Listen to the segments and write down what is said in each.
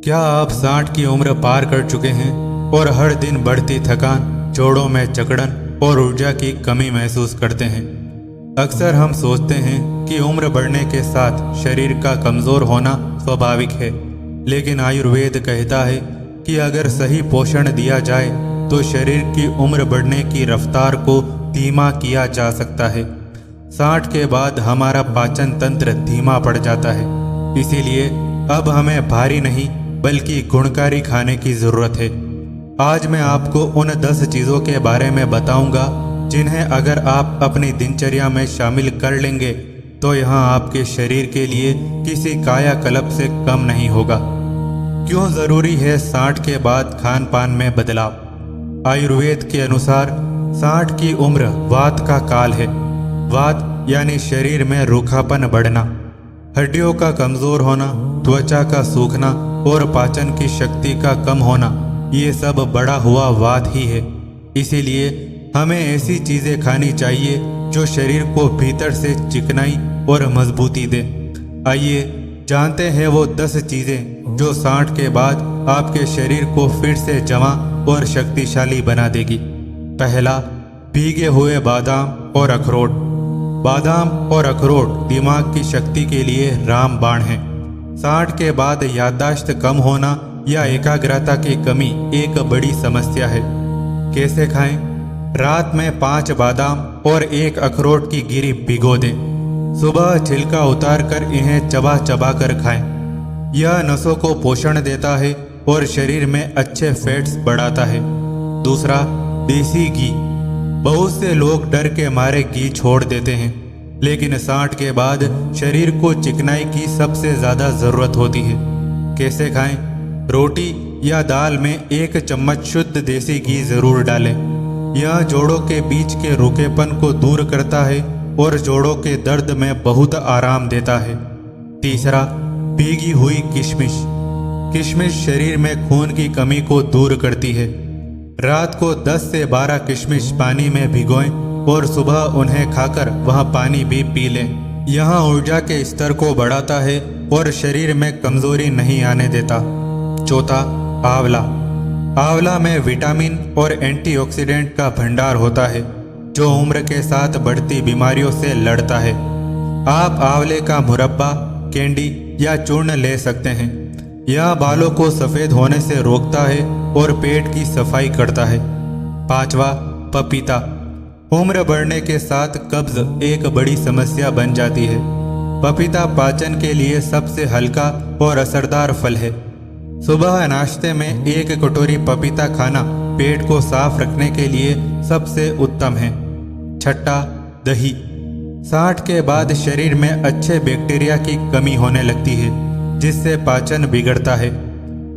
क्या आप 60 की उम्र पार कर चुके हैं और हर दिन बढ़ती थकान, जोड़ों में जकड़न और ऊर्जा की कमी महसूस करते हैं? अक्सर हम सोचते हैं कि उम्र बढ़ने के साथ शरीर का कमज़ोर होना स्वाभाविक है, लेकिन आयुर्वेद कहता है कि अगर सही पोषण दिया जाए तो शरीर की उम्र बढ़ने की रफ्तार को धीमा किया जा सकता है। 60 के बाद हमारा पाचन तंत्र धीमा पड़ जाता है, इसीलिए अब हमें भारी नहीं बल्कि गुणकारी खाने की ज़रूरत है। आज मैं आपको उन 10 चीज़ों के बारे में बताऊंगा जिन्हें अगर आप अपनी दिनचर्या में शामिल कर लेंगे तो यहाँ आपके शरीर के लिए किसी कायाकल्प से कम नहीं होगा। क्यों ज़रूरी है 60 के बाद खान पान में बदलाव? आयुर्वेद के अनुसार 60 की उम्र वात का काल है। वात यानी शरीर में रूखापन बढ़ना, हड्डियों का कमज़ोर होना, त्वचा का सूखना और पाचन की शक्ति का कम होना, ये सब बड़ा हुआ वात ही है। इसीलिए हमें ऐसी चीज़ें खानी चाहिए जो शरीर को भीतर से चिकनाई और मजबूती दे। आइए जानते हैं वो 10 चीज़ें जो 60 के बाद आपके शरीर को फिर से जवां और शक्तिशाली बना देगी। पहला, भीगे हुए बादाम और अखरोट। बादाम और अखरोट दिमाग की शक्ति के लिए रामबाण है। 60 के बाद याददाश्त कम होना या एकाग्रता की कमी एक बड़ी समस्या है। कैसे खाएं? रात में 5 बादाम और 1 अखरोट की गिरी भिगो दें। सुबह छिलका उतार कर इन्हें चबा चबा कर खाएं। यह नसों को पोषण देता है और शरीर में अच्छे फैट्स बढ़ाता है। दूसरा, देसी घी। बहुत से लोग डर के मारे घी छोड़ देते हैं, लेकिन 60 के बाद शरीर को चिकनाई की सबसे ज़्यादा ज़रूरत होती है। कैसे खाएं? रोटी या दाल में 1 चम्मच शुद्ध देसी घी ज़रूर डालें। यह जोड़ों के बीच के रूखेपन को दूर करता है और जोड़ों के दर्द में बहुत आराम देता है। तीसरा, भीगी हुई किशमिश। किशमिश शरीर में खून की कमी को दूर करती है। रात को 10 से 12 किशमिश पानी में भिगोएं और सुबह उन्हें खाकर वह पानी भी पी लें। यह ऊर्जा के स्तर को बढ़ाता है और शरीर में कमजोरी नहीं आने देता। चौथा, आंवला। आंवला में विटामिन और एंटीऑक्सीडेंट का भंडार होता है जो उम्र के साथ बढ़ती बीमारियों से लड़ता है। आप आंवले का मुरब्बा, कैंडी या चूर्ण ले सकते हैं। यह बालों को सफ़ेद होने से रोकता है और पेट की सफाई करता है। पांचवा, पपीता। उम्र बढ़ने के साथ कब्ज एक बड़ी समस्या बन जाती है। पपीता पाचन के लिए सबसे हल्का और असरदार फल है। सुबह नाश्ते में 1 कटोरी पपीता खाना पेट को साफ रखने के लिए सबसे उत्तम है। छठा, दही। 60 के बाद शरीर में अच्छे बैक्टीरिया की कमी होने लगती है, जिससे पाचन बिगड़ता है।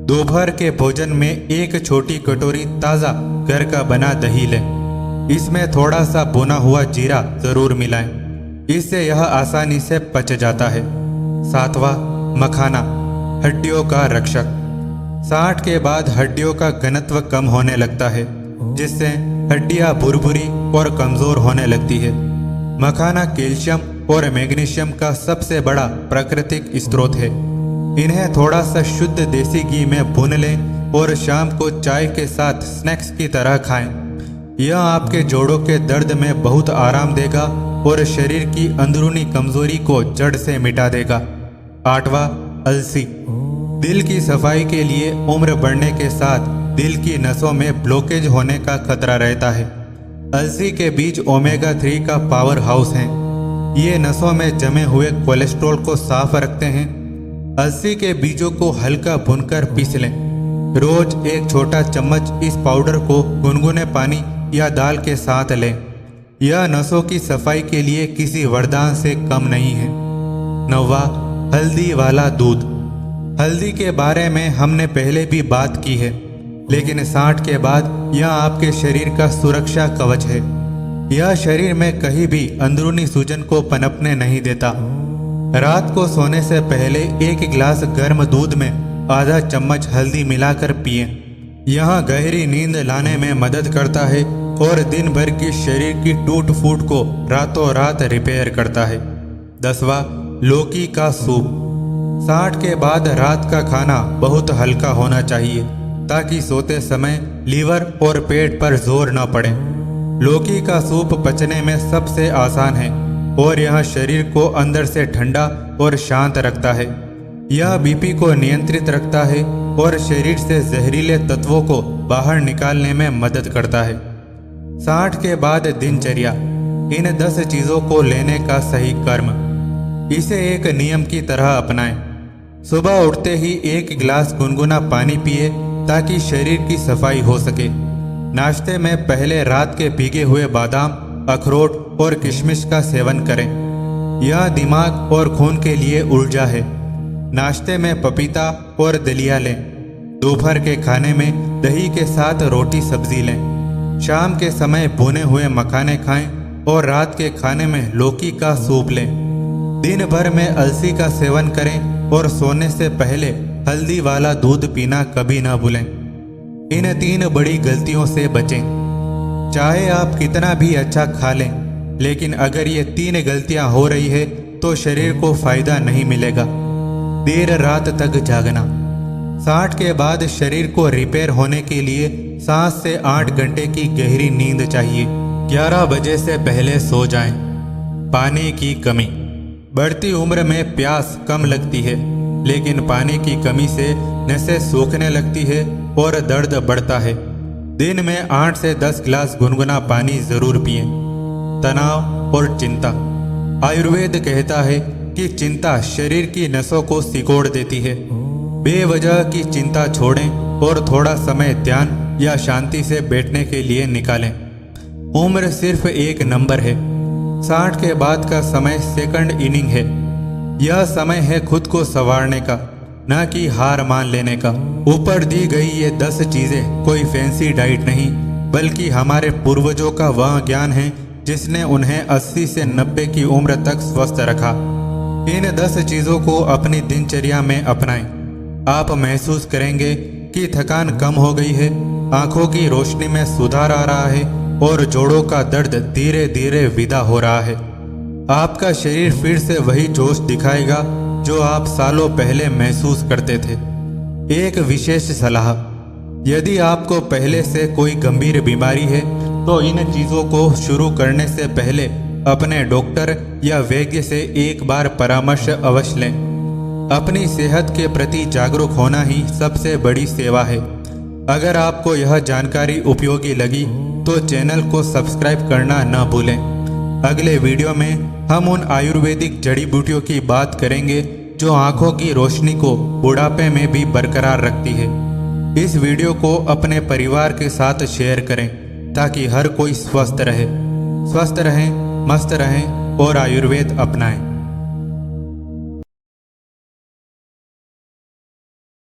दोपहर के भोजन में 1 छोटी कटोरी ताज़ा घर का बना दही लें। इसमें थोड़ा सा भुना हुआ जीरा जरूर मिलाएं, इससे यह आसानी से पच जाता है। सातवां, मखाना, हड्डियों का रक्षक। 60 के बाद हड्डियों का घनत्व कम होने लगता है, जिससे हड्डियां भुरभुरी और कमज़ोर होने लगती है। मखाना कैल्शियम और मैग्नीशियम का सबसे बड़ा प्राकृतिक स्रोत है। इन्हें थोड़ा सा शुद्ध देसी घी में भून लें और शाम को चाय के साथ स्नैक्स की तरह खाएं। यह आपके जोड़ों के दर्द में बहुत आराम देगा और शरीर की अंदरूनी कमजोरी को जड़ से मिटा देगा। आठवां, अलसी। दिल की सफाई के लिए उम्र बढ़ने के साथ दिल की नसों में ब्लॉकेज होने का खतरा रहता है। अलसी के बीज ओमेगा 3 का पावर हाउस हैं। ये नसों में जमे हुए कोलेस्ट्रॉल को साफ रखते हैं। अलसी के बीजों को हल्का भूनकर पीस लें। रोज 1 छोटा चम्मच इस पाउडर को गुनगुने पानी या दाल के साथ लें। यह नसों की सफाई के लिए किसी वरदान से कम नहीं है। नौवां, हल्दी वाला दूध। हल्दी के बारे में हमने पहले भी बात की है, लेकिन 60 के बाद यह आपके शरीर का सुरक्षा कवच है। यह शरीर में कहीं भी अंदरूनी सूजन को पनपने नहीं देता। रात को सोने से पहले 1 गिलास गर्म दूध में आधा चम्मच हल्दी मिलाकर पिएं। यह गहरी नींद लाने में मदद करता है और दिन भर की शरीर की टूट फूट को रातों रात रिपेयर करता है। 10वां, लौकी का सूप। 60 के बाद रात का खाना बहुत हल्का होना चाहिए ताकि सोते समय लीवर और पेट पर जोर न पड़े। लौकी का सूप पचने में सबसे आसान है और यह शरीर को अंदर से ठंडा और शांत रखता है। यह बीपी को नियंत्रित रखता है और शरीर से जहरीले तत्वों को बाहर निकालने में मदद करता है। 60 के बाद दिनचर्या। इन 10 चीजों को लेने का सही कर्म। इसे एक नियम की तरह अपनाएं। सुबह उठते ही 1 गिलास गुनगुना पानी पिए ताकि शरीर की सफाई हो सके। नाश्ते में पहले रात के भीगे हुए बादाम, अखरोट और किशमिश का सेवन करें। यह दिमाग और खून के लिए ऊर्जा है। नाश्ते में पपीता और दलिया लें। दोपहर के खाने में दही के साथ रोटी सब्जी लें। शाम के समय भुने हुए मखाने खाएं और रात के खाने में लौकी का सूप लें। दिन भर में अलसी का सेवन करें और सोने से पहले हल्दी वाला दूध पीना कभी ना भूलें। इन 3 बड़ी गलतियों से बचें। चाहे आप कितना भी अच्छा खा लें, लेकिन अगर ये 3 गलतियां हो रही है तो शरीर को फायदा नहीं मिलेगा। देर रात तक जागना। 60 के बाद शरीर को रिपेयर होने के लिए 7 से 8 घंटे की गहरी नींद चाहिए। 11 बजे से पहले सो जाएं। पानी की कमी। बढ़ती उम्र में प्यास कम लगती है, लेकिन पानी की कमी से नसें सूखने लगती है और दर्द बढ़ता है। दिन में 8 से 10 गिलास गुनगुना पानी जरूर पिएं। तनाव और चिंता। आयुर्वेद कहता है कि चिंता शरीर की नसों को सिकोड़ देती है। बेवजह की चिंता छोड़ें और थोड़ा समय ध्यान या शांति से बैठने के लिए निकालें। उम्र सिर्फ एक नंबर है। 60 के बाद का समय सेकंड इनिंग है। यह समय है खुद को संवारने का, न कि हार मान लेने का। ऊपर दी गई ये 10 चीजें कोई फैंसी डाइट नहीं, बल्कि हमारे पूर्वजों का वह ज्ञान है जिसने उन्हें 80 से 90 की उम्र तक स्वस्थ रखा। इन 10 चीजों को अपनी दिनचर्या में अपनाएं। आप महसूस करेंगे कि थकान कम हो गई है, आंखों की रोशनी में सुधार आ रहा है और जोड़ों का दर्द धीरे धीरे विदा हो रहा है। आपका शरीर फिर से वही जोश दिखाएगा जो आप सालों पहले महसूस करते थे। एक विशेष सलाह। यदि आपको पहले से कोई गंभीर बीमारी है तो इन चीज़ों को शुरू करने से पहले अपने डॉक्टर या वैद्य से एक बार परामर्श अवश्य लें। अपनी सेहत के प्रति जागरूक होना ही सबसे बड़ी सेवा है। अगर आपको यह जानकारी उपयोगी लगी तो चैनल को सब्सक्राइब करना न भूलें। अगले वीडियो में हम उन आयुर्वेदिक जड़ी बूटियों की बात करेंगे जो आंखों की रोशनी को बुढ़ापे में भी बरकरार रखती है। इस वीडियो को अपने परिवार के साथ शेयर करें ताकि हर कोई स्वस्थ रहें, मस्त रहें और आयुर्वेद अपनाएं।